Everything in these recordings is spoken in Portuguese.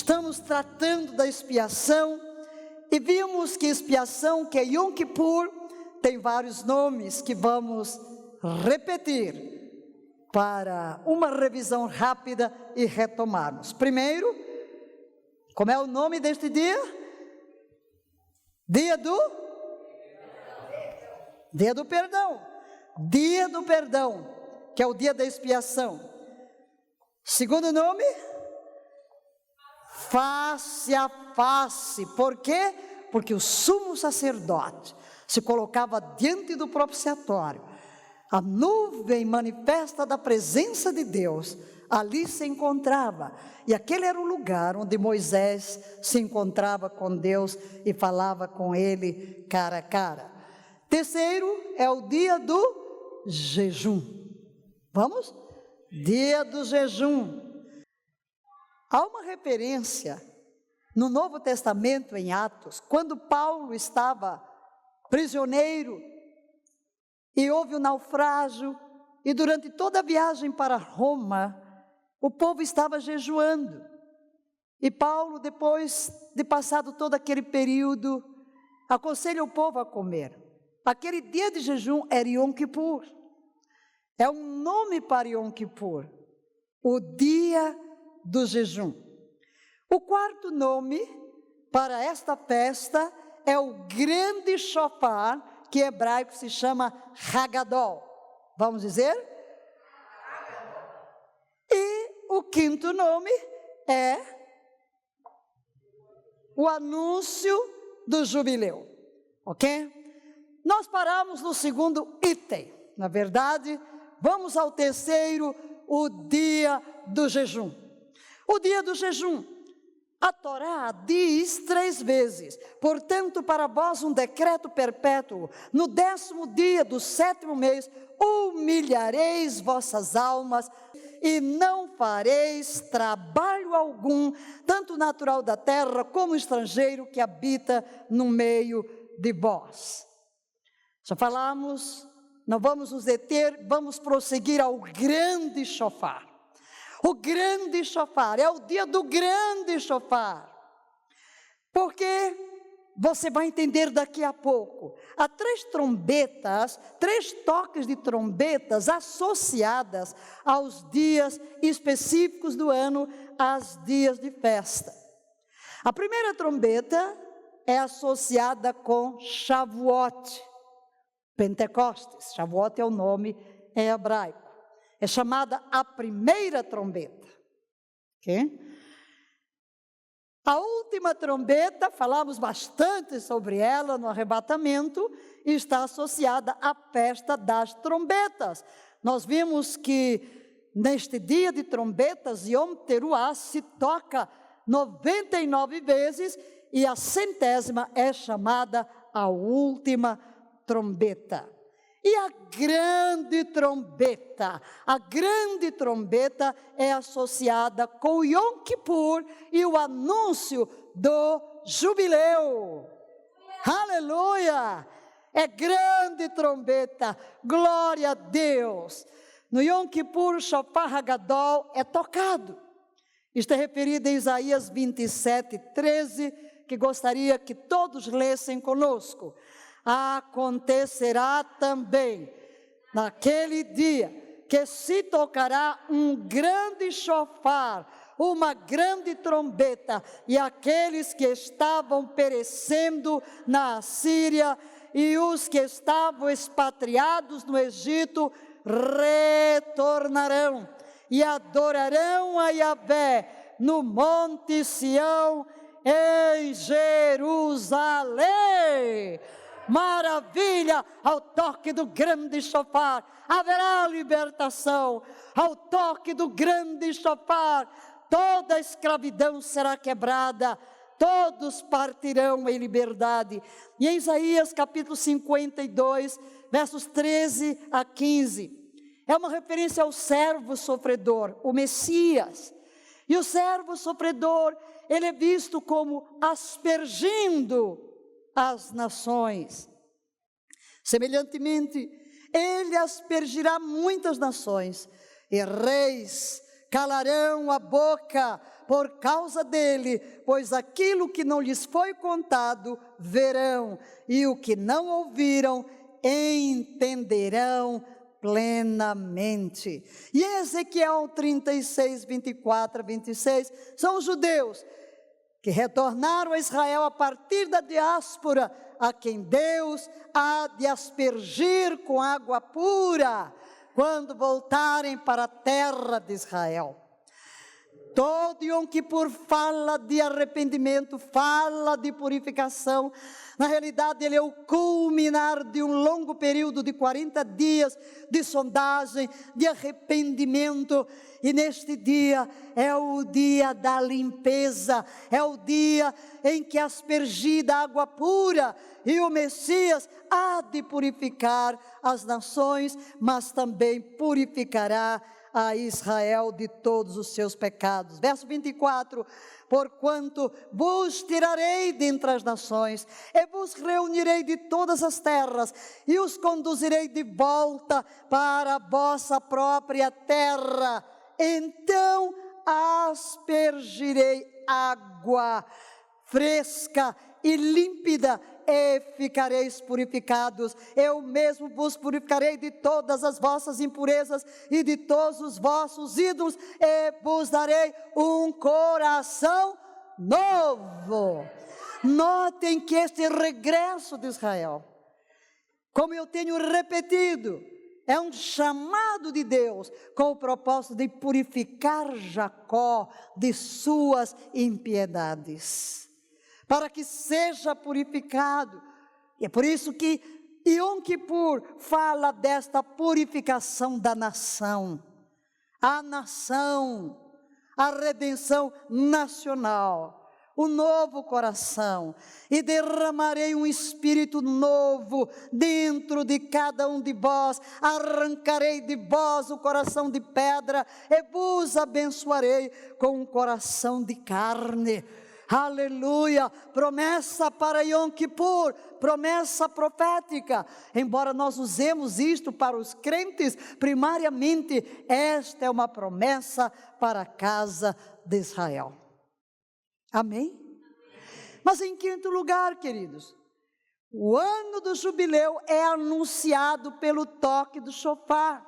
Estamos tratando da expiação e vimos que expiação, que é Yom Kippur, tem vários nomes que vamos repetir para uma revisão rápida e retomarmos. Primeiro, como é o nome deste dia? Dia do perdão. Dia do perdão, que é o dia da expiação. Segundo nome, face a face. Por quê? Porque o sumo sacerdote se colocava diante do propiciatório. A nuvem manifesta da presença de Deus ali se encontrava, e aquele era o lugar onde Moisés se encontrava com Deus e falava com ele cara a cara. Terceiro é o dia do jejum. Vamos? Dia do jejum. Há uma referência no Novo Testamento, em Atos, quando Paulo estava prisioneiro e houve um naufrágio, e durante toda a viagem para Roma, o povo estava jejuando. E Paulo, depois de passado todo aquele período, aconselha o povo a comer. Aquele dia de jejum era Yom Kippur. É um nome para Yom Kippur, o dia do jejum. O quarto nome para esta festa é o grande shofar, que em hebraico se chama Hagadol. Vamos dizer? E o quinto nome é o anúncio do jubileu. Ok? Nós paramos no segundo item. Na verdade, vamos ao terceiro, o dia do jejum. O dia do jejum. A Torá diz 3 vezes: portanto, para vós um decreto perpétuo, no 10º dia do 7º mês, humilhareis vossas almas e não fareis trabalho algum, tanto natural da terra como estrangeiro que habita no meio de vós. Já falamos, não vamos nos deter, vamos prosseguir ao grande shofar. O grande shofar, é o dia do grande shofar, porque você vai entender daqui a pouco. Há 3 trombetas, 3 toques de trombetas associadas aos dias específicos do ano, aos dias de festa. A primeira trombeta é associada com Shavuot, Pentecostes. Shavuot é o nome em hebraico. É chamada a primeira trombeta. Okay? A última trombeta, falamos bastante sobre ela no arrebatamento, está associada à festa das trombetas. Nós vimos que neste dia de trombetas, Yom Teruah, se toca 99 vezes e a 100ª é chamada a última trombeta. E a grande trombeta é associada com Yom Kippur e o anúncio do jubileu. Aleluia! É grande trombeta, glória a Deus. No Yom Kippur, o shofar Hagadol é tocado. Isto é referido em Isaías 27:13, que gostaria que todos lessem conosco. Acontecerá também, naquele dia, que se tocará um grande shofar, uma grande trombeta, e aqueles que estavam perecendo na Assíria e os que estavam expatriados no Egito retornarão e adorarão a Yahvé no Monte Sião, em Jerusalém. Maravilha! Ao toque do grande shofar haverá libertação. Ao toque do grande shofar toda a escravidão será quebrada, todos partirão em liberdade. E em Isaías capítulo 52, versos 13 a 15, é uma referência ao servo sofredor, o Messias. E o servo sofredor, ele é visto como aspergindo as nações. Semelhantemente, ele aspergirá muitas nações, e reis calarão a boca por causa dele, pois aquilo que não lhes foi contado, verão, e o que não ouviram, entenderão plenamente. E Ezequiel 36, 24 a 26, são os judeus que retornaram a Israel a partir da diáspora, a quem Deus há de aspergir com água pura, quando voltarem para a terra de Israel. Todo Yom Kippur fala de arrependimento, fala de purificação. Na realidade, ele é o culminar de um longo período de 40 dias de sondagem, de arrependimento. E neste dia é o dia da limpeza, é o dia em que aspergida água pura, e o Messias há de purificar as nações, mas também purificará a Israel de todos os seus pecados. Verso 24, porquanto vos tirarei dentre as nações, e vos reunirei de todas as terras, e os conduzirei de volta para a vossa própria terra, então aspergirei água fresca e límpida, e ficareis purificados. Eu mesmo vos purificarei de todas as vossas impurezas e de todos os vossos ídolos, e vos darei um coração novo. Notem que este regresso de Israel, como eu tenho repetido, é um chamado de Deus com o propósito de purificar Jacó de suas impiedades, para que seja purificado. E é por isso que Yom Kippur fala desta purificação da nação, a redenção nacional, o novo coração, e derramarei um espírito novo dentro de cada um de vós, arrancarei de vós o coração de pedra, e vos abençoarei com um coração de carne. Aleluia, promessa para Yom Kippur, promessa profética. Embora nós usemos isto para os crentes, primariamente esta é uma promessa para a casa de Israel. Amém? Mas em quinto lugar, queridos, o ano do jubileu é anunciado pelo toque do shofar.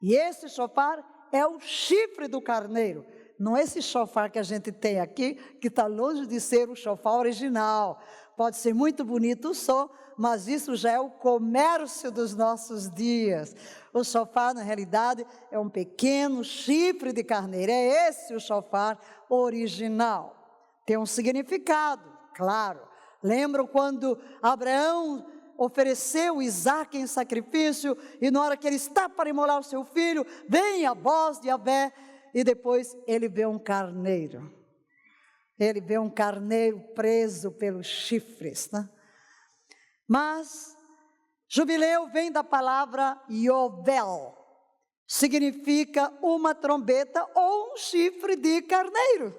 E esse shofar é o chifre do carneiro. Não é esse shofar que a gente tem aqui, que está longe de ser o shofar original. Pode ser muito bonito o som, mas isso já é o comércio dos nossos dias. O shofar, na realidade, é um pequeno chifre de carneiro. É esse o shofar original. Tem um significado, claro. Lembram quando Abraão ofereceu Isaque em sacrifício, e na hora que ele está para imolar o seu filho, vem a voz de Yahvé, e depois ele vê um carneiro. Ele vê um carneiro preso pelos chifres, né? Mas jubileu vem da palavra Yovel, significa uma trombeta ou um chifre de carneiro.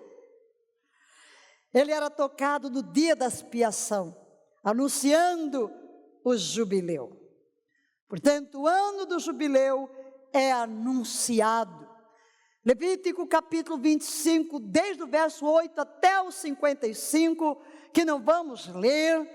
Ele era tocado no dia da expiação, anunciando o jubileu. Portanto, o ano do jubileu é anunciado. Levítico capítulo 25, desde o verso 8 até o 55, que não vamos ler,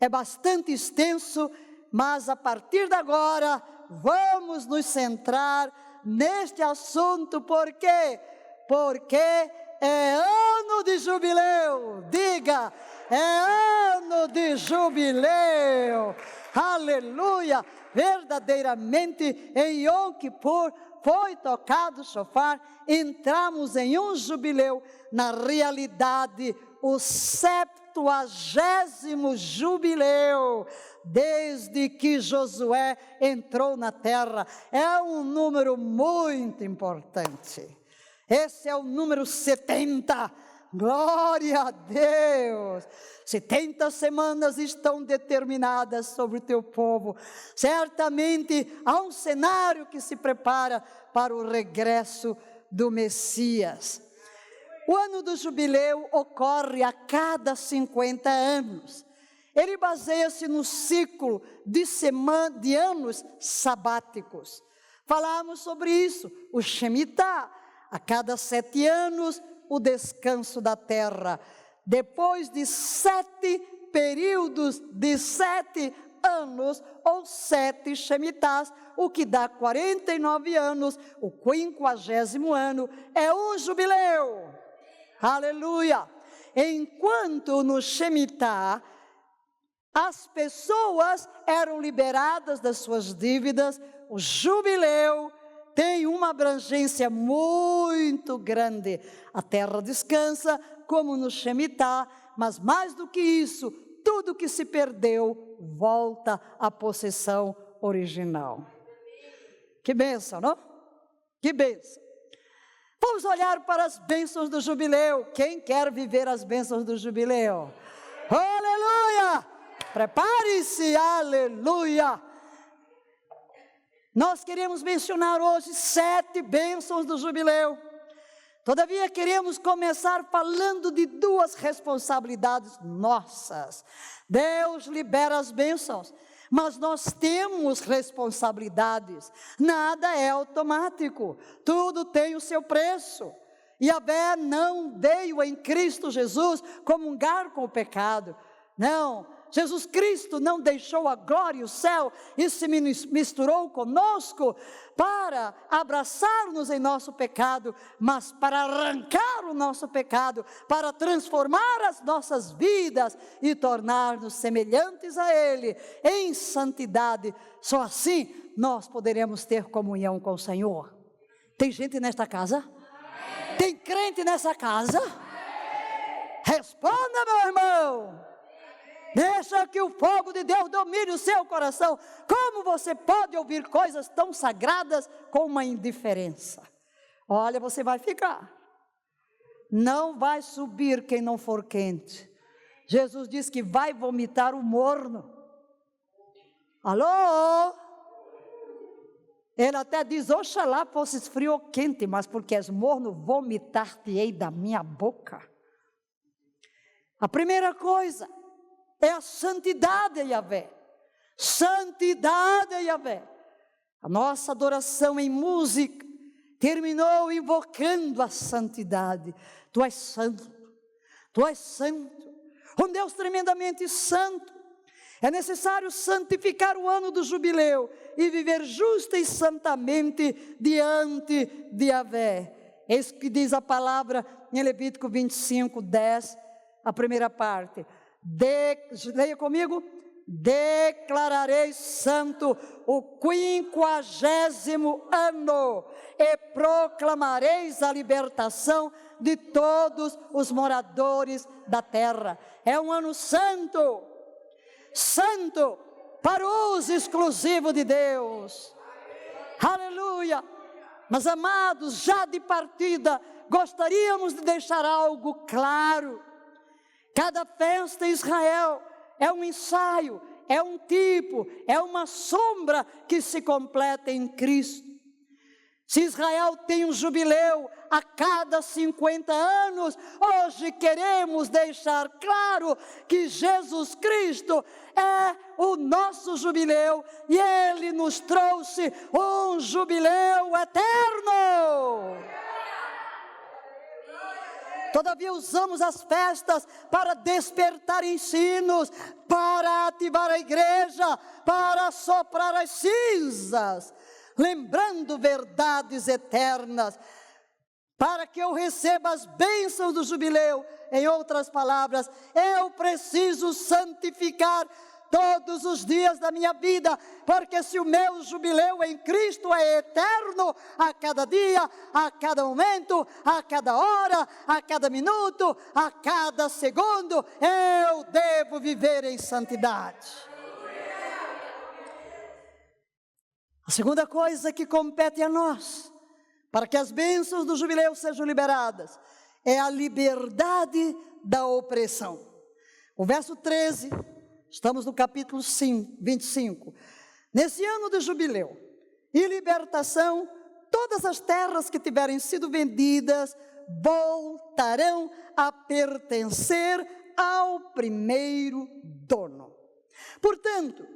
é bastante extenso, mas a partir de agora vamos nos centrar neste assunto. Por quê? Porque é ano de jubileu. Diga, é ano de jubileu. Aleluia! Verdadeiramente em Yom Kippur foi tocado o shofar, entramos em um jubileu, na realidade o 70º jubileu, desde que Josué entrou na terra. É um número muito importante. Esse é o número 70, glória a Deus. 70 semanas estão determinadas sobre o teu povo. Certamente há um cenário que se prepara para o regresso do Messias. O ano do jubileu ocorre a cada 50 anos. Ele baseia-se no ciclo de anos sabáticos. Falamos sobre isso, o Shemitah. A cada 7 anos, o descanso da terra. Depois de 7 períodos de 7 anos, ou 7 Shemitás, o que dá 49 anos, o 50º ano, é um jubileu. Aleluia! Enquanto no Shemitah, as pessoas eram liberadas das suas dívidas, o jubileu tem uma abrangência muito grande. A terra descansa, como no Shemitah, mas mais do que isso, tudo que se perdeu volta à possessão original. Que bênção, não? Que bênção. Vamos olhar para as bênçãos do jubileu. Quem quer viver as bênçãos do jubileu? Aleluia! Prepare-se, aleluia! Nós queremos mencionar hoje 7 bênçãos do jubileu. Todavia, queremos começar falando de 2 responsabilidades nossas. Deus libera as bênçãos, mas nós temos responsabilidades. Nada é automático, tudo tem o seu preço. Yahvé não veio em Cristo Jesus comungar com o pecado. Não, Jesus Cristo não deixou a glória e o céu e se misturou conosco para abraçar-nos em nosso pecado, mas para arrancar o nosso pecado, para transformar as nossas vidas e tornar-nos semelhantes a Ele em santidade. Só assim nós poderemos ter comunhão com o Senhor. Tem gente nesta casa? Tem crente nessa casa? Responda, meu irmão. Deixa que o fogo de Deus domine o seu coração. Como você pode ouvir coisas tão sagradas com uma indiferença? Olha, você vai ficar. Não vai subir quem não for quente. Jesus diz que vai vomitar o morno. Alô? Ele até diz, oxalá fosses frio ou quente, mas porque és morno, vomitar-te-ei da minha boca. A primeira coisa é a santidade, Yahvé. Santidade, Yahvé. A nossa adoração em música terminou invocando a santidade. Tu és santo. Tu és santo. Um Deus tremendamente santo. É necessário santificar o ano do jubileu e viver justa e santamente diante de Yahvé. Eis que diz a palavra em Levítico 25, 10, a primeira parte. Leia comigo. Declararei santo o 50º ano e proclamareis a libertação de todos os moradores da terra. É um ano santo, santo para uso exclusivo de Deus. Aleluia! Mas amados, já de partida, gostaríamos de deixar algo claro. Cada festa em Israel é um ensaio, é um tipo, é uma sombra que se completa em Cristo. Se Israel tem um jubileu a cada 50 anos, hoje queremos deixar claro que Jesus Cristo é o nosso jubileu e Ele nos trouxe um jubileu eterno. Todavia usamos as festas para despertar ensinos, para ativar a igreja, para soprar as cinzas, lembrando verdades eternas, para que eu receba as bênçãos do jubileu. Em outras palavras, eu preciso santificar todos os dias da minha vida, porque se o meu jubileu em Cristo é eterno, a cada dia, a cada momento, a cada hora, a cada minuto, a cada segundo, eu devo viver em santidade. A segunda coisa que compete a nós, para que as bênçãos do jubileu sejam liberadas, é a liberdade da opressão. O verso 13, estamos no capítulo 25. Nesse ano de jubileu e libertação, todas as terras que tiverem sido vendidas voltarão a pertencer ao primeiro dono. Portanto,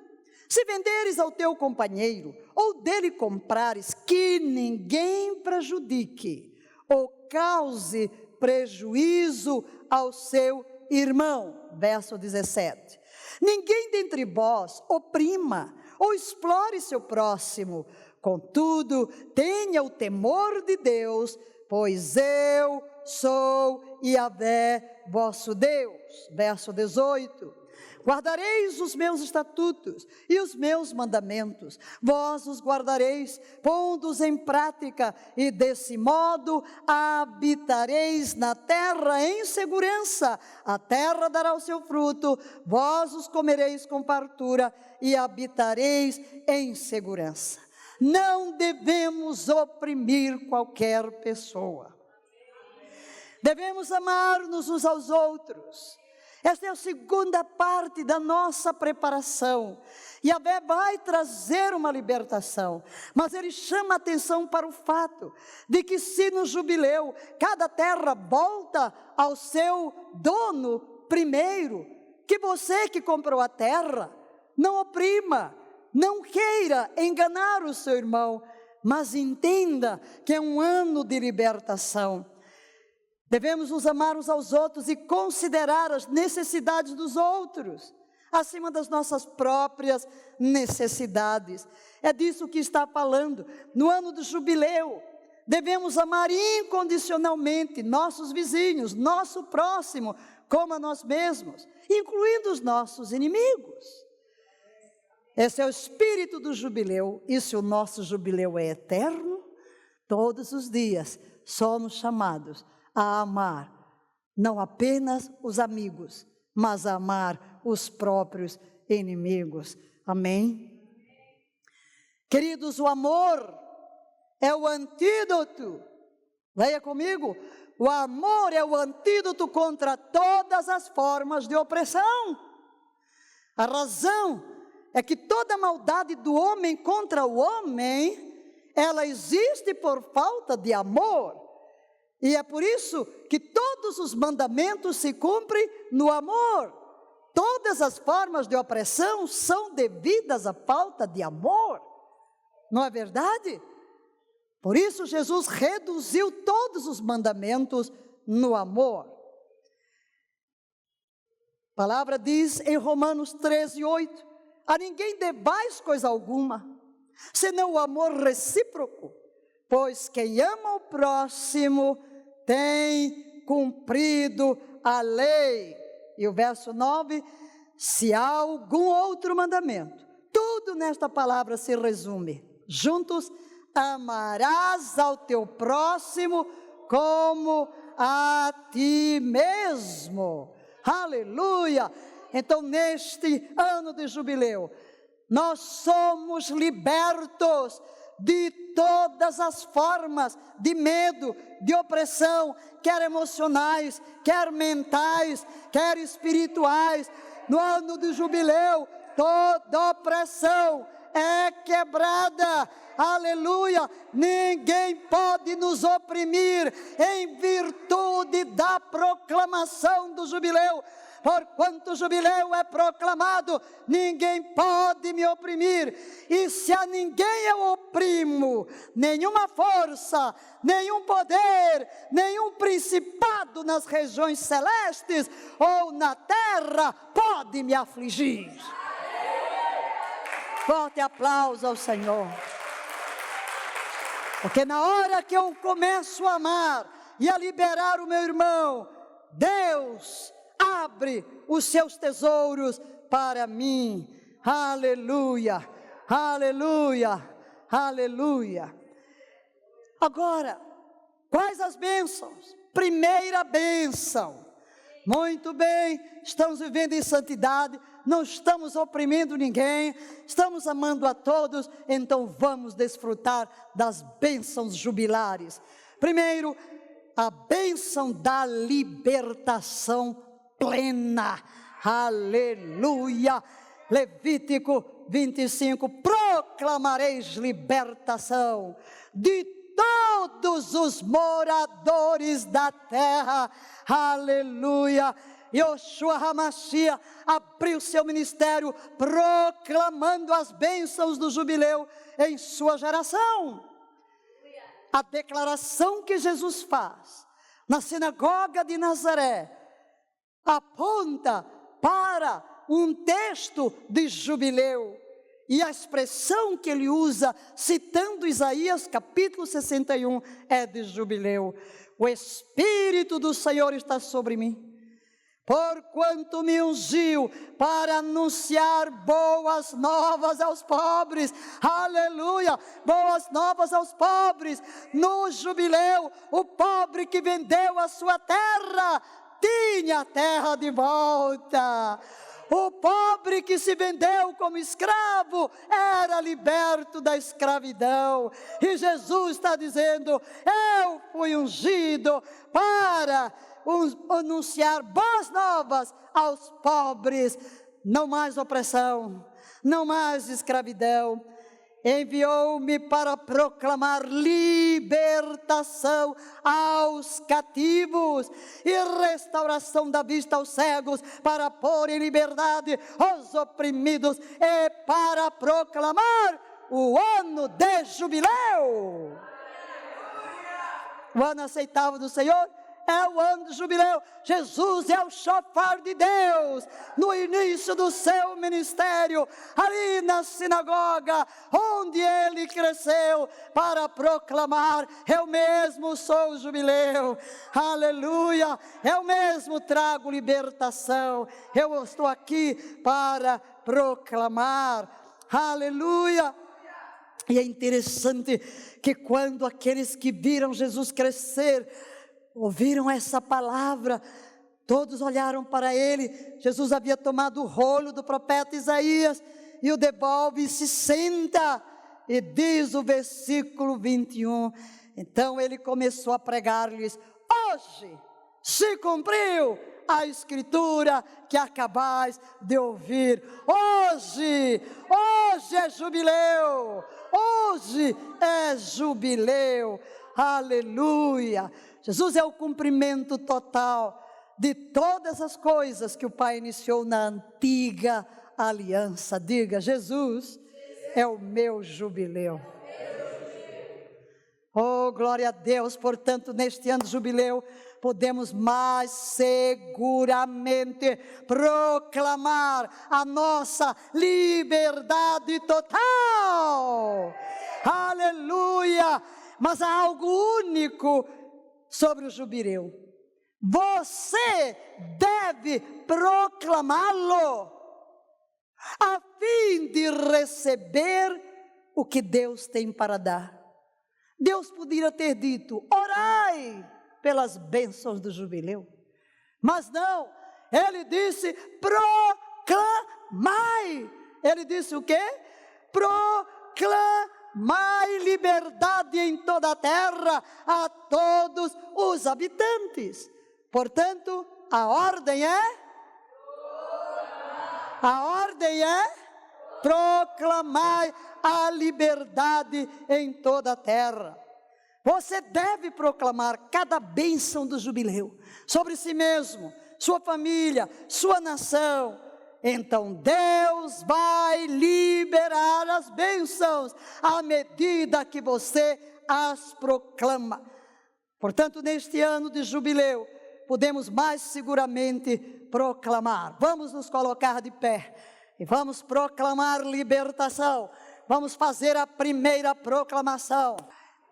se venderes ao teu companheiro ou dele comprares, que ninguém prejudique ou cause prejuízo ao seu irmão. Verso 17. Ninguém dentre vós oprima ou explore seu próximo. Contudo, tenha o temor de Deus, pois eu sou Yahvé, vosso Deus. Verso 18. Guardareis os meus estatutos e os meus mandamentos, vós os guardareis, pondo-os em prática, e desse modo habitareis na terra em segurança. A terra dará o seu fruto, vós os comereis com fartura e habitareis em segurança. Não devemos oprimir qualquer pessoa. Devemos amar-nos uns aos outros. Esta é a segunda parte da nossa preparação. Yahvé vai trazer uma libertação, mas ele chama a atenção para o fato de que se no jubileu cada terra volta ao seu dono primeiro, que você que comprou a terra, não oprima, não queira enganar o seu irmão, mas entenda que é um ano de libertação. Devemos nos amar uns aos outros e considerar as necessidades dos outros, acima das nossas próprias necessidades. É disso que está falando. No ano do jubileu, devemos amar incondicionalmente nossos vizinhos, nosso próximo, como a nós mesmos, incluindo os nossos inimigos. Esse é o espírito do jubileu, e se o nosso jubileu é eterno, todos os dias somos chamados a amar, não apenas os amigos, mas a amar os próprios inimigos. Amém? Queridos, o amor é o antídoto. Leia comigo. O amor é o antídoto contra todas as formas de opressão. A razão é que toda maldade do homem contra o homem, ela existe por falta de amor. E é por isso que todos os mandamentos se cumprem no amor. Todas as formas de opressão são devidas à falta de amor. Não é verdade? Por isso Jesus reduziu todos os mandamentos no amor. A palavra diz em Romanos 13:8: a ninguém devais coisa alguma, senão o amor recíproco, pois quem ama o próximo tem cumprido a lei. E o verso 9, se há algum outro mandamento, tudo nesta palavra se resume. Juntos, amarás ao teu próximo como a ti mesmo. Aleluia! Então, neste ano de jubileu, nós somos libertos de todas as formas de medo, de opressão, quer emocionais, quer mentais, quer espirituais. No ano do jubileu, toda opressão é quebrada. Aleluia! Ninguém pode nos oprimir em virtude da proclamação do jubileu. Porquanto o jubileu é proclamado, ninguém pode me oprimir. E se a ninguém eu oprimo, nenhuma força, nenhum poder, nenhum principado nas regiões celestes ou na terra pode me afligir. Forte aplauso ao Senhor. Porque na hora que eu começo a amar e a liberar o meu irmão, Deus abre os seus tesouros para mim. Aleluia, aleluia, aleluia. Agora, quais as bênçãos? Primeira bênção. Muito bem, estamos vivendo em santidade, não estamos oprimindo ninguém, estamos amando a todos, então vamos desfrutar das bênçãos jubilares. Primeiro, a bênção da libertação plena. Aleluia. Levítico 25, proclamareis libertação de todos os moradores da terra. Aleluia. Yoshua HaMashiach abriu seu ministério proclamando as bênçãos do jubileu em sua geração. A declaração que Jesus faz na sinagoga de Nazaré, aponta para um texto de jubileu. E a expressão que ele usa, citando Isaías capítulo 61, é de jubileu. O Espírito do Senhor está sobre mim, porquanto me ungiu para anunciar boas novas aos pobres. Aleluia! Boas novas aos pobres. No jubileu, o pobre que vendeu a sua terra tinha a terra de volta. O pobre que se vendeu como escravo era liberto da escravidão. E Jesus está dizendo: eu fui ungido para anunciar boas novas aos pobres. Não mais opressão, não mais escravidão. Enviou-me para proclamar libertação aos cativos e restauração da vista aos cegos, para pôr em liberdade os oprimidos e para proclamar o ano de jubileu. O ano aceitável do Senhor é o ano do jubileu. Jesus é o chofar de Deus no início do seu ministério, ali na sinagoga onde ele cresceu, para proclamar: eu mesmo sou o jubileu. Aleluia! Eu mesmo trago libertação. Eu estou aqui para proclamar. Aleluia! E é interessante que quando aqueles que viram Jesus crescer ouviram essa palavra, todos olharam para ele. Jesus havia tomado o rolo do profeta Isaías e o devolve e se senta. E diz o versículo 21, então ele começou a pregar-lhes: hoje se cumpriu a escritura que acabais de ouvir. Hoje é jubileu, hoje é jubileu. Aleluia! Jesus é o cumprimento total de todas as coisas que o Pai iniciou na antiga aliança. Diga: Jesus é o meu jubileu. Oh, glória a Deus! Portanto, neste ano de jubileu, podemos mais seguramente proclamar a nossa liberdade total. Aleluia! Mas há algo único sobre o jubileu. Você deve proclamá-lo, a fim de receber o que Deus tem para dar. Deus poderia ter dito: orai pelas bênçãos do jubileu. Mas não, ele disse: proclamai. Ele disse o quê? Proclamai liberdade em toda a terra a todos os habitantes. Portanto, a ordem é? Proclamai a liberdade em toda a terra. Você deve proclamar cada bênção do jubileu sobre si mesmo, sua família, sua nação. Então Deus vai liberar as bênçãos à medida que você as proclama. Portanto, neste ano de jubileu, podemos mais seguramente proclamar. Vamos nos colocar de pé e vamos proclamar libertação. Vamos fazer a primeira proclamação.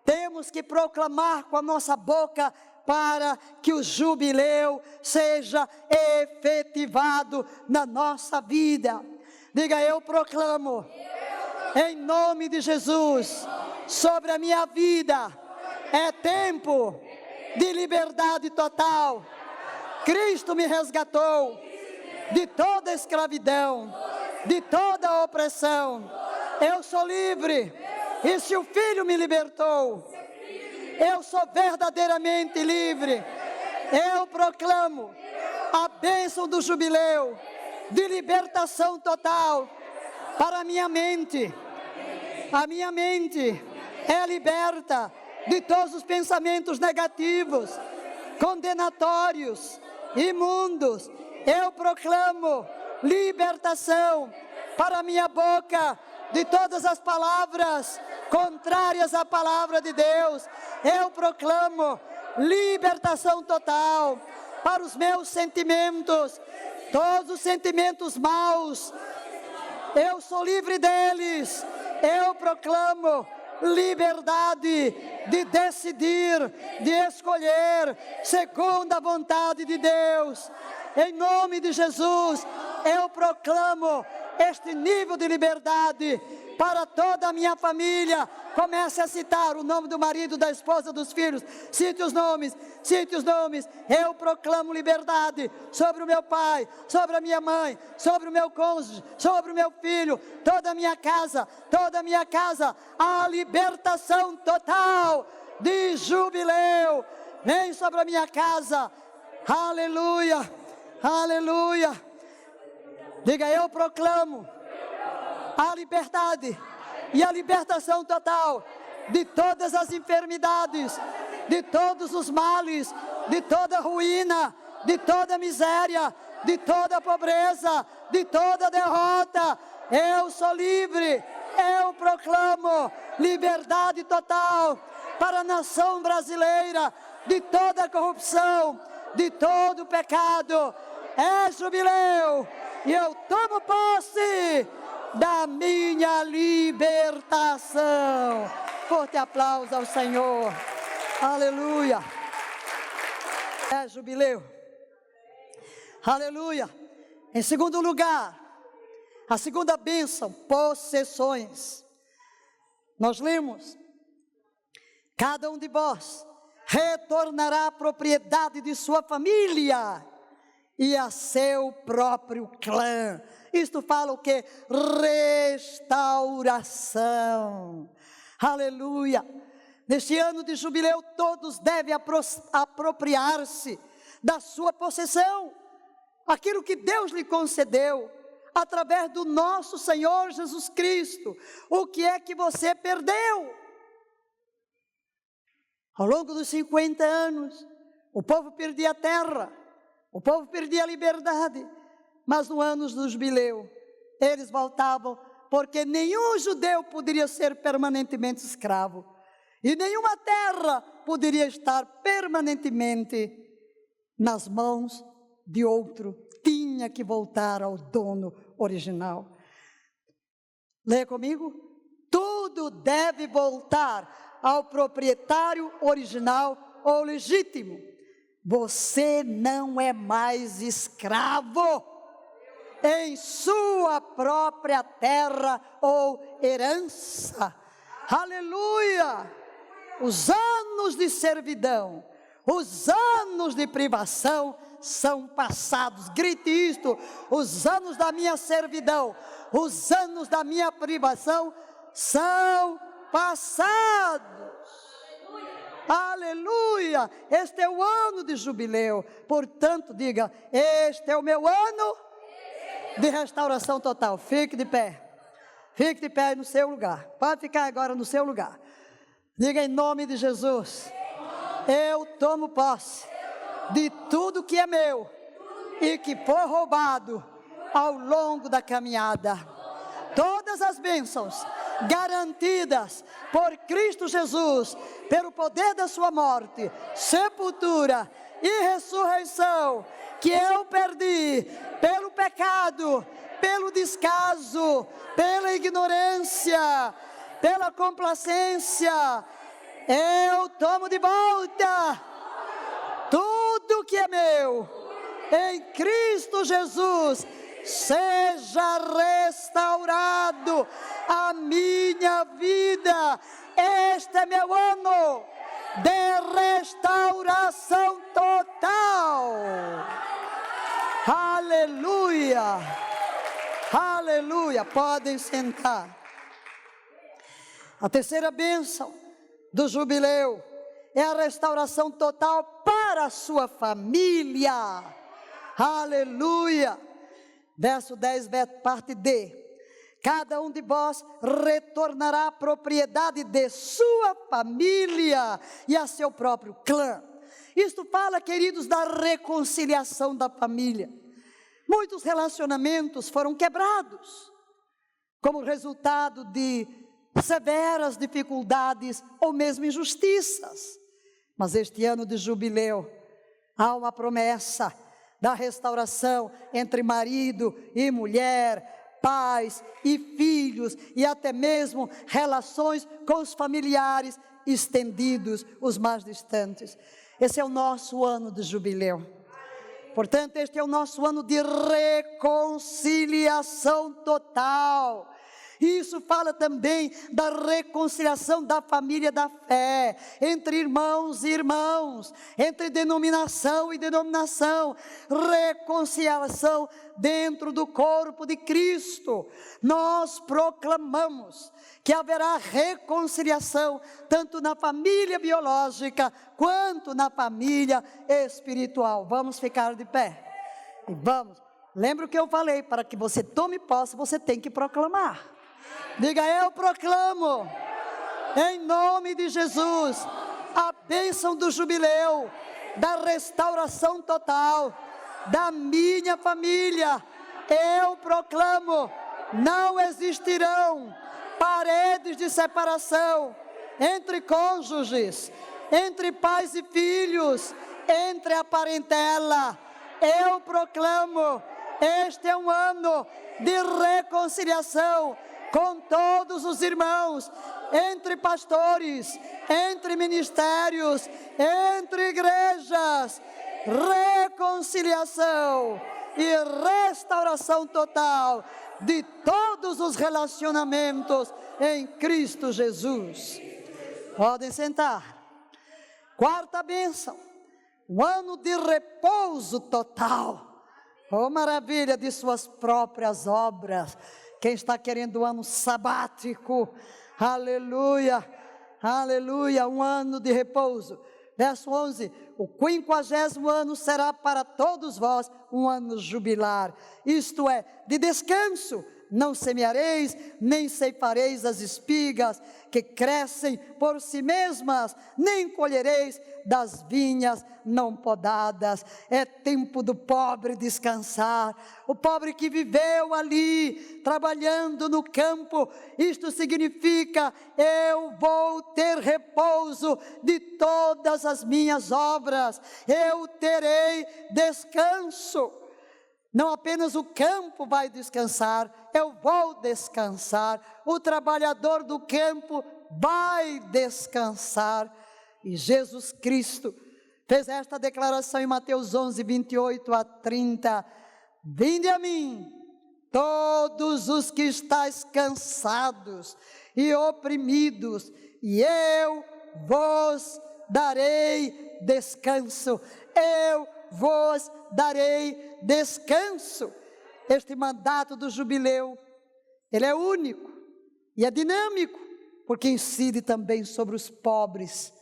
Temos que proclamar com a nossa boca para que o jubileu seja efetivado na nossa vida. Diga: eu proclamo, em nome de Jesus, sobre a minha vida. É tempo de liberdade total. Cristo me resgatou de toda escravidão, de toda opressão. Eu sou livre, e se o Filho me libertou, eu sou verdadeiramente livre. Eu proclamo a bênção do jubileu, de libertação total para a minha mente. A minha mente é liberta de todos os pensamentos negativos, condenatórios, imundos. Eu proclamo libertação para a minha boca de todas as palavras contrárias à palavra de Deus. Eu proclamo libertação total para os meus sentimentos, todos os sentimentos maus, eu sou livre deles. Eu proclamo liberdade de decidir, de escolher, segundo a vontade de Deus. Em nome de Jesus, eu proclamo este nível de liberdade para toda a minha família. Comece a citar o nome do marido, da esposa, dos filhos. Cite os nomes, cite os nomes. Eu proclamo liberdade sobre o meu pai, sobre a minha mãe, sobre o meu cônjuge, sobre o meu filho, toda a minha casa, a libertação total de jubileu. Vem sobre a minha casa. Aleluia, aleluia. Diga, eu proclamo a liberdade e a libertação total de todas as enfermidades, de todos os males, de toda ruína, de toda miséria, de toda pobreza, de toda derrota. Eu sou livre, eu proclamo liberdade total para a nação brasileira, de toda corrupção, de todo pecado. É jubileu e eu tomo posse da minha libertação. Forte aplauso ao Senhor. Aleluia. É jubileu. Aleluia. Em segundo lugar, a segunda bênção, possessões. Nós lemos: cada um de vós retornará à propriedade de sua família e a seu próprio clã. Isto fala o quê? Restauração. Aleluia. Neste ano de jubileu, todos devem apropriar-se da sua possessão, aquilo que Deus lhe concedeu, através do nosso Senhor Jesus Cristo. O que é que você perdeu? Ao longo dos 50 anos, o povo perdia a terra, o povo perdia a liberdade, mas no ano do jubileu, eles voltavam, porque nenhum judeu poderia ser permanentemente escravo, e nenhuma terra poderia estar permanentemente nas mãos de outro, tinha que voltar ao dono original. Leia comigo: tudo deve voltar ao proprietário original ou legítimo. Você não é mais escravo em sua própria terra ou herança. Aleluia! Os anos de servidão, os anos de privação são passados. Grite isto: os anos da minha servidão, os anos da minha privação são passados. Aleluia! Este é o ano de jubileu. Portanto, diga: este é o meu ano de restauração total. Fique de pé. Fique de pé aí no seu lugar. Pode ficar agora no seu lugar. Diga: em nome de Jesus, eu tomo posse de tudo que é meu e que foi roubado ao longo da caminhada. Todas as bênçãos garantidas por Cristo Jesus, pelo poder da sua morte, sepultura e ressurreição, que eu perdi pelo pecado, pelo descaso, pela ignorância, pela complacência, eu tomo de volta tudo que é meu em Cristo Jesus. Seja restaurado a minha vida. Este é meu ano de restauração total. Aleluia, aleluia. Podem sentar. A terceira bênção do jubileu é a restauração total para a sua família. Aleluia. Verso 10, parte D. Cada um de vós retornará à propriedade de sua família e a seu próprio clã. Isto fala, queridos, da reconciliação da família. Muitos relacionamentos foram quebrados como resultado de severas dificuldades ou mesmo injustiças. Mas este ano de jubileu, há uma promessa da restauração entre marido e mulher, pais e filhos, e até mesmo relações com os familiares estendidos, os mais distantes. Esse é o nosso ano de jubileu. Portanto, este é o nosso ano de reconciliação total. Isso fala também da reconciliação da família da fé, entre irmãos e irmãos, entre denominação e denominação, reconciliação dentro do corpo de Cristo. Nós proclamamos que haverá reconciliação tanto na família biológica quanto na família espiritual. Vamos ficar de pé e vamos. Lembra o que eu falei? Para que você tome posse, você tem que proclamar. Diga: eu proclamo, em nome de Jesus, a bênção do jubileu, da restauração total da minha família. Eu proclamo, não existirão paredes de separação entre cônjuges, entre pais e filhos, entre a parentela. Eu proclamo, este é um ano de reconciliação com todos os irmãos, entre pastores, entre ministérios, entre igrejas, reconciliação e restauração total de todos os relacionamentos em Cristo Jesus. Podem sentar. Quarta bênção, um ano de repouso total. Oh, maravilha de suas próprias obras. Quem está querendo um ano sabático, aleluia, aleluia, um ano de repouso. Verso 11, o 50º ano será para todos vós um ano jubilar, isto é, de descanso. Não semeareis, nem ceifareis as espigas que crescem por si mesmas, nem colhereis das vinhas não podadas. É tempo do pobre descansar, o pobre que viveu ali, trabalhando no campo. Isto significa: eu vou ter repouso de todas as minhas obras, eu terei descanso. Não apenas o campo vai descansar, eu vou descansar. O trabalhador do campo vai descansar. E Jesus Cristo fez esta declaração em Mateus 11, 28 a 30. Vinde a mim, todos os que estáis cansados e oprimidos, e eu vos darei descanso. Eu vos darei descanso. Este mandato do jubileu, ele é único e é dinâmico, porque incide também sobre os pobres,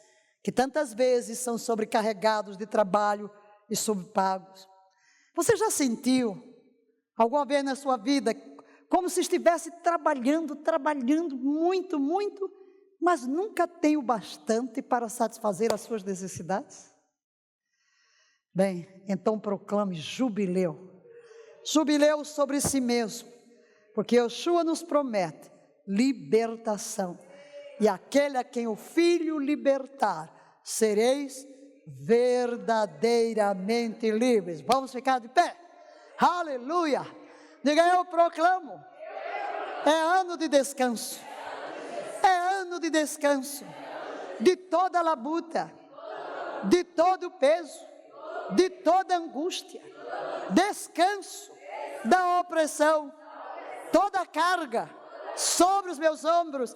que tantas vezes são sobrecarregados de trabalho e subpagos. Você já sentiu alguma vez na sua vida como se estivesse trabalhando muito, mas nunca tem o bastante para satisfazer as suas necessidades? Bem, então proclame jubileu. Jubileu sobre si mesmo, porque Yeshua nos promete libertação. E aquele a quem o Filho libertar, sereis verdadeiramente livres. Vamos ficar de pé? Aleluia! Diga: eu proclamo. É ano de descanso. É ano de descanso de toda labuta, de todo o peso, de toda angústia. Descanso da opressão. Toda carga sobre os meus ombros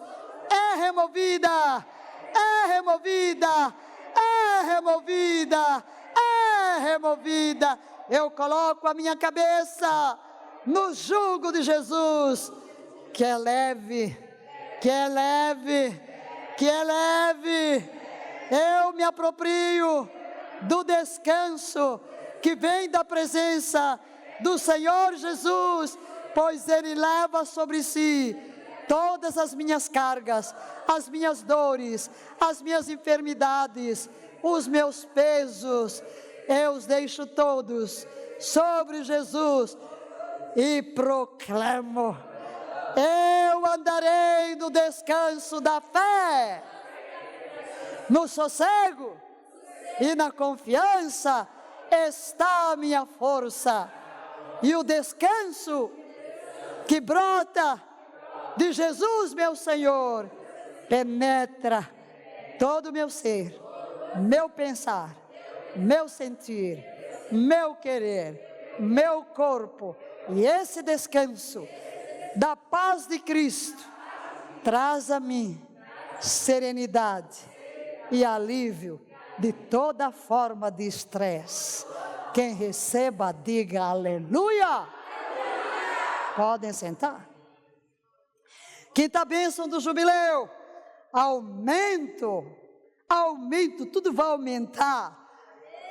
é removida, é removida, é removida, é removida. Eu coloco a minha cabeça no jugo de Jesus, que é leve, que é leve, que é leve. Eu me aproprio do descanso que vem da presença do Senhor Jesus, pois Ele leva sobre si todas as minhas cargas, as minhas dores, as minhas enfermidades, os meus pesos. Eu os deixo todos sobre Jesus e proclamo: eu andarei no descanso da fé, no sossego e na confiança está a minha força. E o descanso que brota de Jesus, meu Senhor, penetra todo o meu ser, meu pensar, meu sentir, meu querer, meu corpo. E esse descanso da paz de Cristo traz a mim serenidade e alívio de toda forma de estresse. Quem receba, diga aleluia. Podem sentar. Quinta bênção do jubileu: aumento, tudo vai aumentar.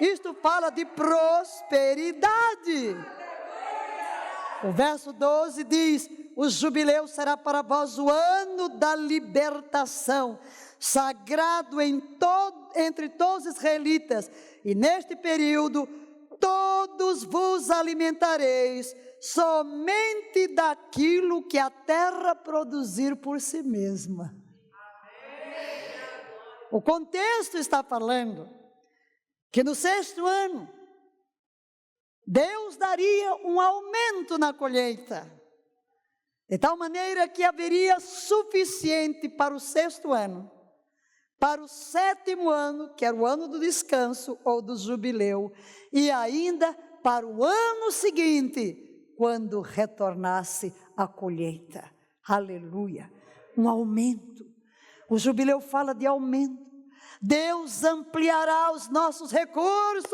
Isto fala de prosperidade. O verso 12 diz: o jubileu será para vós o ano da libertação, sagrado entre todos os israelitas, e neste período todos vos alimentareis somente daquilo que a terra produzir por si mesma. O contexto está falando que no 6º ano, Deus daria um aumento na colheita, de tal maneira que haveria suficiente para o 6º ano, para o 7º ano, que era o ano do descanso ou do jubileu, e ainda para o ano seguinte, quando retornasse a colheita. Aleluia! Um aumento. O jubileu fala de aumento. Deus ampliará os nossos recursos.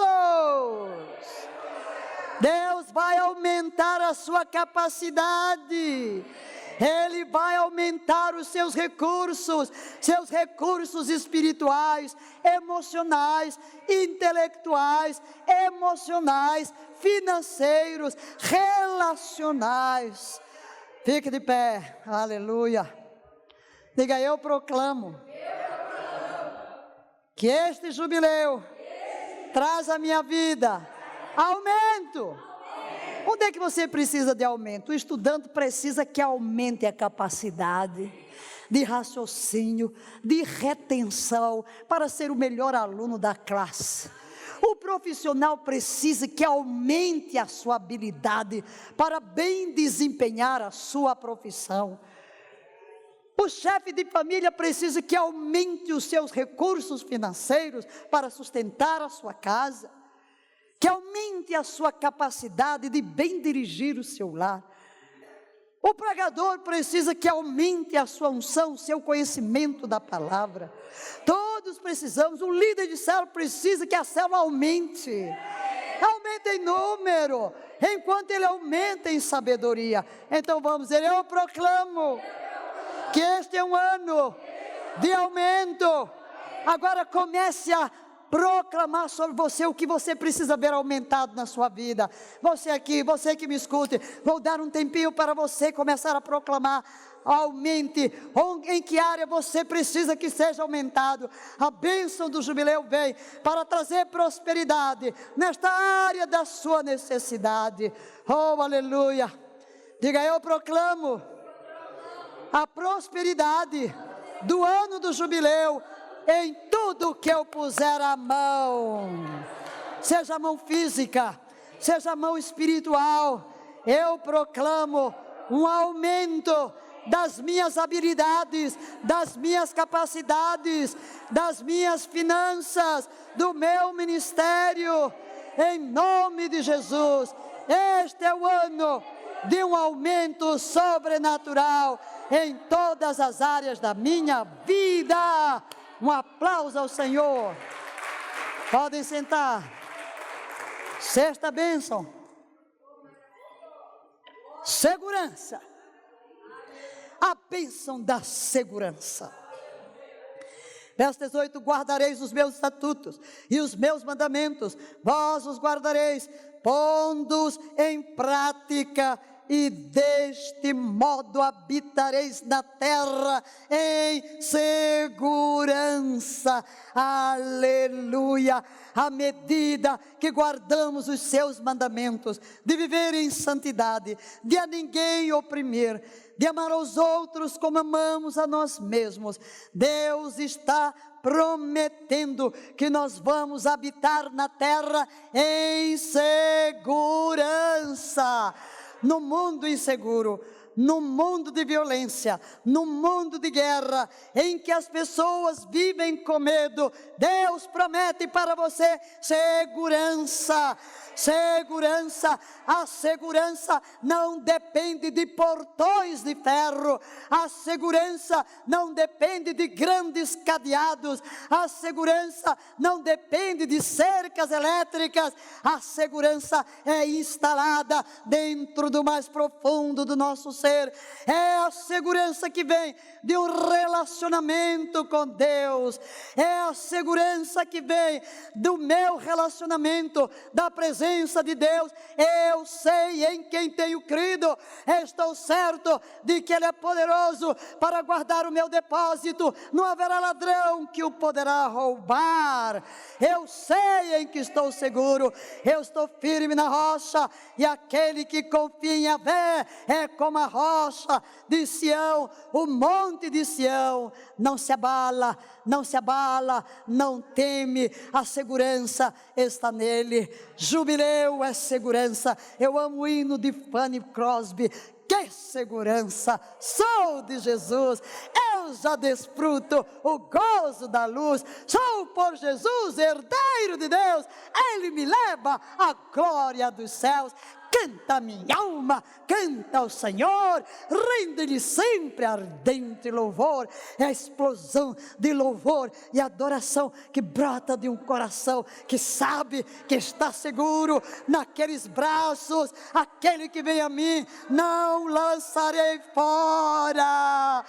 Deus vai aumentar a sua capacidade. Ele vai aumentar os seus recursos espirituais, emocionais, intelectuais, financeiros, relacionais. Fique de pé, aleluia. Diga: eu proclamo que este jubileu traz à minha vida aumento. Onde é que você precisa de aumento? O estudante precisa que aumente a capacidade de raciocínio, de retenção, para ser o melhor aluno da classe. O profissional precisa que aumente a sua habilidade para bem desempenhar a sua profissão. O chefe de família precisa que aumente os seus recursos financeiros para sustentar a sua casa, que aumente a sua capacidade de bem dirigir o seu lar. O pregador precisa que aumente a sua unção, o seu conhecimento da palavra. Todos precisamos. O líder de célula precisa que a célula aumente em número, enquanto ele aumenta em sabedoria. Então vamos dizer: eu proclamo que este é um ano de aumento. Agora comece a proclamar sobre você o que você precisa ver aumentado na sua vida. Você aqui, você que me escute, vou dar um tempinho para você começar a proclamar. Aumente. Em que área você precisa que seja aumentado? A bênção do jubileu vem para trazer prosperidade nesta área da sua necessidade. Oh, aleluia. Diga: eu proclamo a prosperidade do ano do jubileu em tudo que eu puser a mão, seja a mão física, seja a mão espiritual. Eu proclamo um aumento das minhas habilidades, das minhas capacidades, das minhas finanças, do meu ministério, em nome de Jesus. Este é o ano de um aumento sobrenatural em todas as áreas da minha vida. Um aplauso ao Senhor. Podem sentar. Sexta bênção: segurança. A bênção da segurança. Verso 18: guardareis os meus estatutos e os meus mandamentos, vós os guardareis, pondo-os em prática, e deste modo habitareis na terra em segurança. Aleluia! À medida que guardamos os seus mandamentos, de viver em santidade, de a ninguém oprimir, de amar aos outros como amamos a nós mesmos, Deus está prometendo que nós vamos habitar na terra em segurança. No mundo inseguro, no mundo de violência, no mundo de guerra, em que as pessoas vivem com medo, Deus promete para você segurança. Segurança. A segurança não depende de portões de ferro, a segurança não depende de grandes cadeados, a segurança não depende de cercas elétricas, a segurança é instalada dentro do mais profundo do nosso ser. É a segurança que vem de um relacionamento com Deus, é a segurança que vem do meu relacionamento, da presença de Deus. Eu sei em quem tenho crido, estou certo de que Ele é poderoso para guardar o meu depósito, não haverá ladrão que o poderá roubar. Eu sei em que estou seguro, eu estou firme na rocha, e aquele que confia em Yahvé é como a rocha de Sião, o monte de Sião, não se abala, não se abala, não teme, a segurança está nele. Jubileu é segurança. Eu amo o hino de Fanny Crosby. Que segurança, sou de Jesus, eu já desfruto o gozo da luz, sou por Jesus herdeiro de Deus, Ele me leva à glória dos céus. Canta minha alma, canta ao Senhor, rende-lhe sempre ardente louvor. É a explosão de louvor e adoração que brota de um coração que sabe que está seguro naqueles braços. Aquele que vem a mim, não lançarei fora.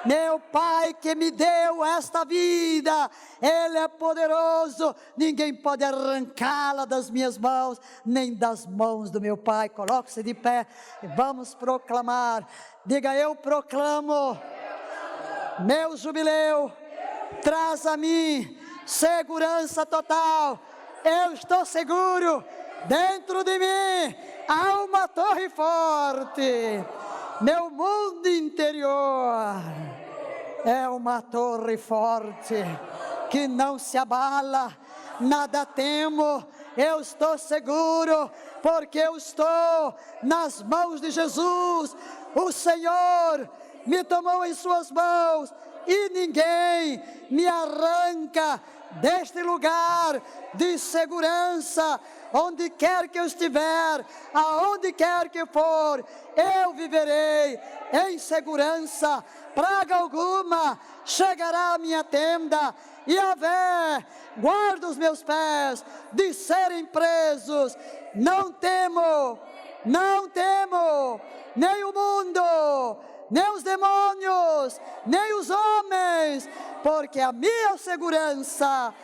Meu Pai que me deu esta vida, Ele é poderoso, ninguém pode arrancá-la das minhas mãos, nem das mãos do meu Pai. Coloque-se de pé e vamos proclamar. Diga: eu proclamo, meu jubileu traz a mim segurança total. Eu estou seguro, dentro de mim há uma torre forte. Meu mundo interior é uma torre forte que não se abala, nada temo, eu estou seguro, porque eu estou nas mãos de Jesus. O Senhor me tomou em suas mãos e ninguém me arranca deste lugar de segurança. Onde quer que eu estiver, aonde quer que for, eu viverei em segurança. Praga alguma chegará à minha tenda, e Yahvé guarda os meus pés de serem presos. Não temo, não temo, nem o mundo, nem os demônios, nem os homens, porque a minha segurança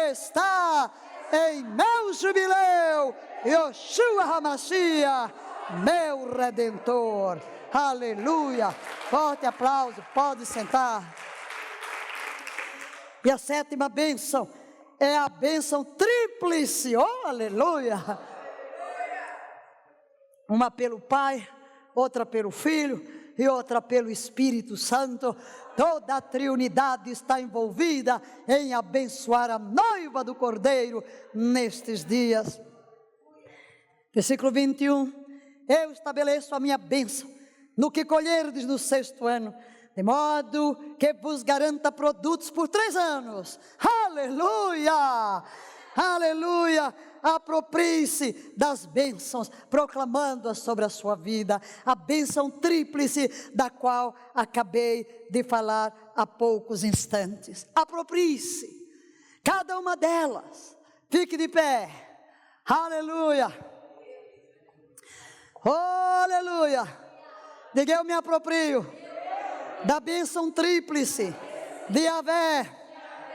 está em meu jubileu, Yeshua HaMashiach, meu Redentor. Aleluia. Forte aplauso, pode sentar. E a sétima bênção é a bênção tríplice. Oh, aleluia. Uma pelo Pai, outra pelo Filho e outra pelo Espírito Santo. Toda a triunidade está envolvida em abençoar a noiva do Cordeiro nestes dias. Versículo 21. Eu estabeleço a minha bênção no que colherdes no 6º ano, de modo que vos garanta produtos por 3 anos. Aleluia! Aleluia! Aproprie-se das bênçãos, proclamando-as sobre a sua vida, a bênção tríplice da qual acabei de falar há poucos instantes. Aproprie-se, cada uma delas. Fique de pé. Aleluia! Oh, aleluia! Diga: eu me aproprio da bênção tríplice de Yahvé,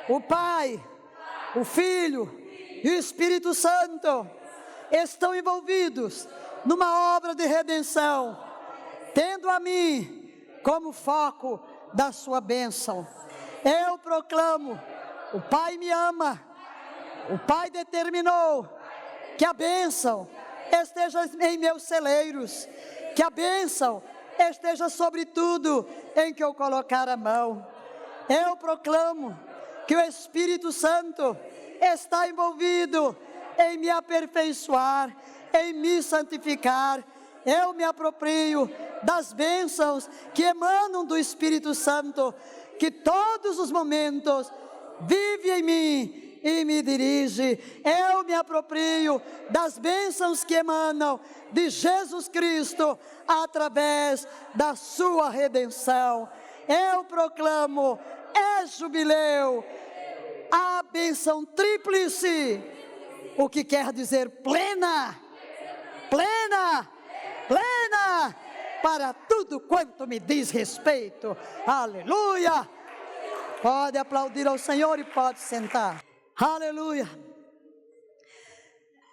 o Pai, o Filho e o Espírito Santo estão envolvidos numa obra de redenção, tendo a mim como foco da sua bênção. Eu proclamo: o Pai me ama, o Pai determinou que a bênção esteja em meus celeiros, que a bênção esteja sobre tudo em que eu colocar a mão. Eu proclamo que que o Espírito Santo está envolvido em me aperfeiçoar, em me santificar. Eu me aproprio das bênçãos que emanam do Espírito Santo, que todos os momentos vive em mim e me dirige. Eu me aproprio das bênçãos que emanam de Jesus Cristo através da sua redenção. Eu proclamo, é jubileu, a bênção tríplice, o que quer dizer plena, plena, plena, para tudo quanto me diz respeito. Aleluia! Pode aplaudir ao Senhor e pode sentar. Aleluia!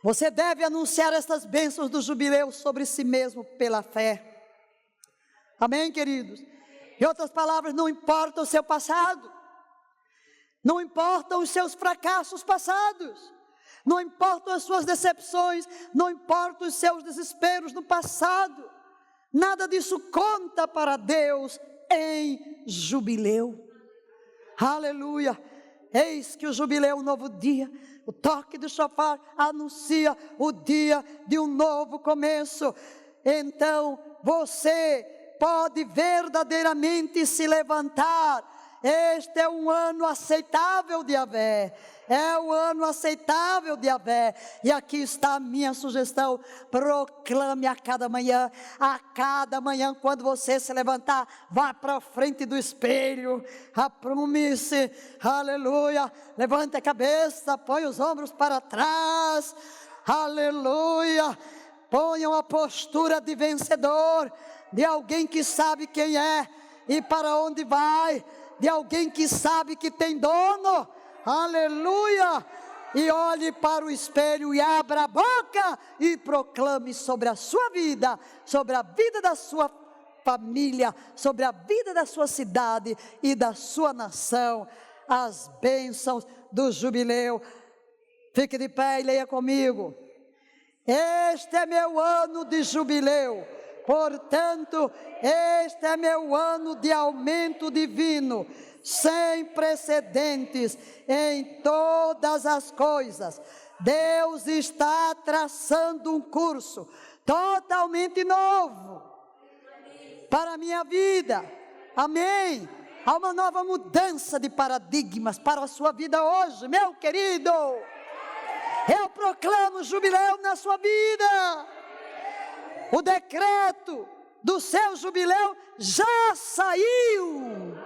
Você deve anunciar estas bênçãos do jubileu sobre si mesmo pela fé. Amém, queridos? Em outras palavras, não importa o seu passado, não importam os seus fracassos passados, não importam as suas decepções, não importam os seus desesperos no passado, nada disso conta para Deus em jubileu. Aleluia! Eis que o jubileu é um novo dia, o toque do chofar anuncia o dia de um novo começo. Então você pode verdadeiramente se levantar. Este é um ano aceitável de Yahvé, é o ano aceitável de Yahvé, e aqui está a minha sugestão: proclame a cada manhã quando você se levantar, vá para a frente do espelho, aprume-se, aleluia, levante a cabeça, põe os ombros para trás, aleluia, ponham a postura de vencedor, de alguém que sabe quem é e para onde vai, de alguém que sabe que tem dono, aleluia, e olhe para o espelho e abra a boca e proclame sobre a sua vida, sobre a vida da sua família, sobre a vida da sua cidade e da sua nação, as bênçãos do jubileu. Fique de pé e leia comigo. Este é meu ano de jubileu, portanto, este é meu ano de aumento divino, sem precedentes em todas as coisas. Deus está traçando um curso totalmente novo para a minha vida. Amém? Há uma nova mudança de paradigmas para a sua vida hoje, meu querido. Eu proclamo jubileu na sua vida. O decreto do seu jubileu já saiu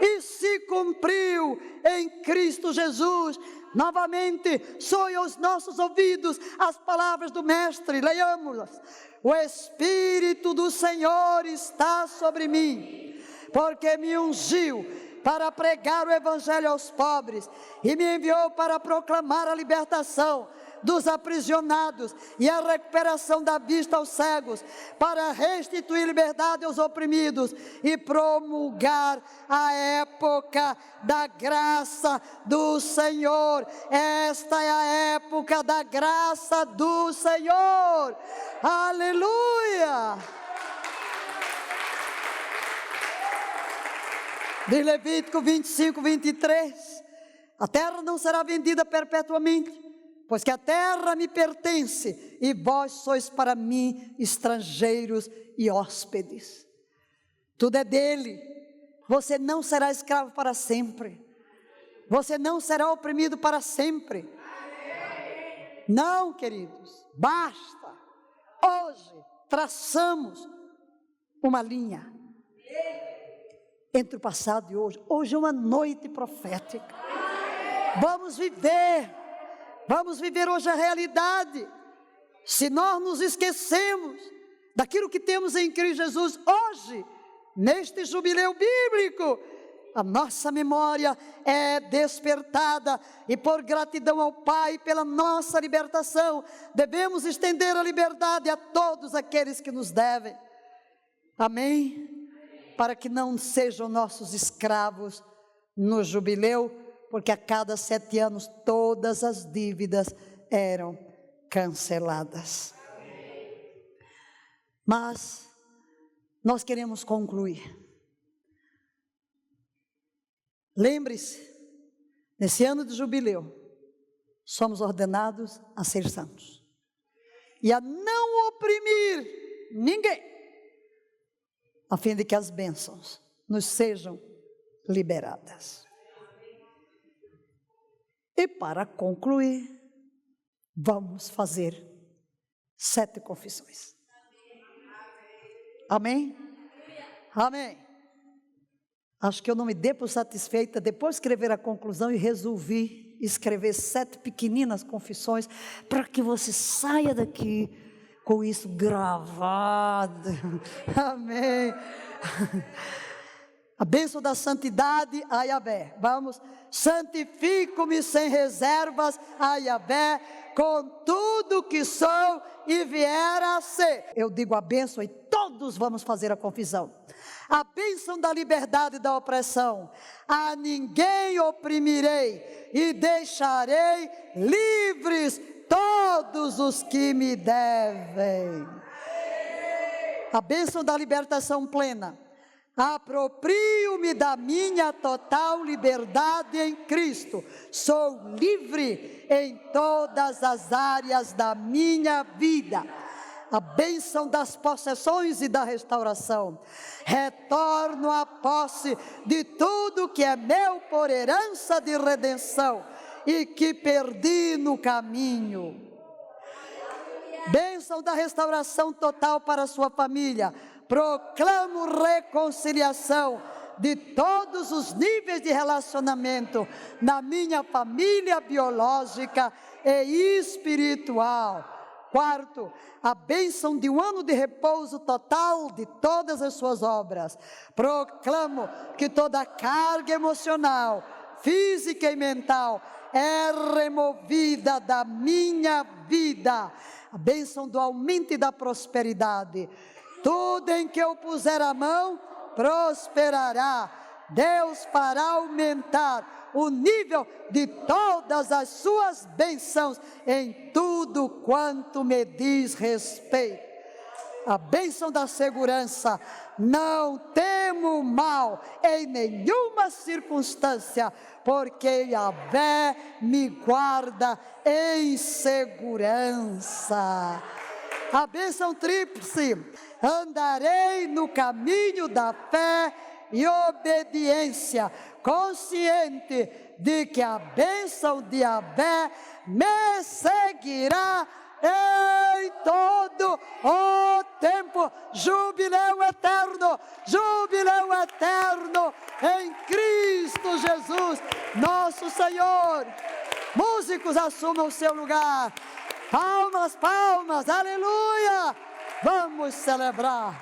e se cumpriu em Cristo Jesus. Novamente, soem aos nossos ouvidos as palavras do Mestre, leiamos-las. O Espírito do Senhor está sobre mim, porque me ungiu para pregar o Evangelho aos pobres, e me enviou para proclamar a libertação dos aprisionados e a recuperação da vista aos cegos, para restituir liberdade aos oprimidos e promulgar a época da graça do Senhor. Esta é a época da graça do Senhor. Aleluia! De Levítico 25, 23, a terra não será vendida perpetuamente, pois que a terra me pertence, e vós sois para mim estrangeiros e hóspedes. Tudo é dele. Você não será escravo para sempre. Você não será oprimido para sempre. Não, queridos, basta. Hoje traçamos uma linha entre o passado e hoje. Hoje é uma noite profética. Vamos viver hoje a realidade. Se nós nos esquecemos daquilo que temos em Cristo Jesus hoje, neste jubileu bíblico, a nossa memória é despertada, e por gratidão ao Pai pela nossa libertação, devemos estender a liberdade a todos aqueles que nos devem. Amém? Para que não sejam nossos escravos no jubileu, porque a cada 7 anos todas as dívidas eram canceladas. Mas nós queremos concluir. Lembre-se, nesse ano de jubileu, somos ordenados a ser santos e a não oprimir ninguém, a fim de que as bênçãos nos sejam liberadas. E para concluir, vamos fazer 7 confissões. Amém? Amém. Acho que eu não me dei por satisfeita depois de escrever a conclusão e resolvi escrever 7 pequeninas confissões para que você saia daqui com isso gravado. Amém. A bênção da santidade a Yahvé. Vamos. Santifico-me sem reservas a Yahvé, com tudo que sou e vier a ser. Eu digo a bênção e todos vamos fazer a confissão. A bênção da liberdade e da opressão. A ninguém oprimirei e deixarei livres todos os que me devem. A bênção da libertação plena. Aproprio-me da minha total liberdade em Cristo. Sou livre em todas as áreas da minha vida. A bênção das possessões e da restauração. Retorno à posse de tudo que é meu por herança de redenção e que perdi no caminho. Bênção da restauração total para a sua família. Proclamo reconciliação de todos os níveis de relacionamento na minha família biológica e espiritual. 4, a bênção de um ano de repouso total de todas as suas obras. Proclamo que toda carga emocional, física e mental é removida da minha vida. A bênção do aumento e da prosperidade. Tudo em que eu puser a mão, prosperará. Deus fará aumentar o nível de todas as suas bênçãos em tudo quanto me diz respeito. A bênção da segurança. Não temo mal em nenhuma circunstância, porque Yahvé me guarda em segurança. A bênção tríplice. Andarei no caminho da fé e obediência, consciente de que a bênção de Yahvé me seguirá em todo o tempo. Jubileu eterno em Cristo Jesus, nosso Senhor. Músicos, assumam o seu lugar. Palmas, palmas, aleluia. Vamos celebrar,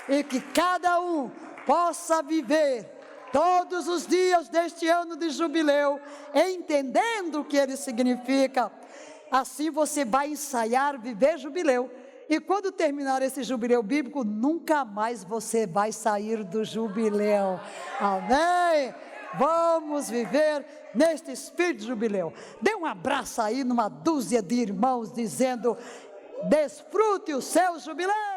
e que cada um possa viver todos os dias deste ano de jubileu, entendendo o que ele significa. Assim você vai ensaiar viver jubileu, e quando terminar esse jubileu bíblico, nunca mais você vai sair do jubileu. Amém? Vamos viver neste espírito de jubileu. Dê um abraço aí numa dúzia de irmãos, dizendo: desfrute o seu jubileu.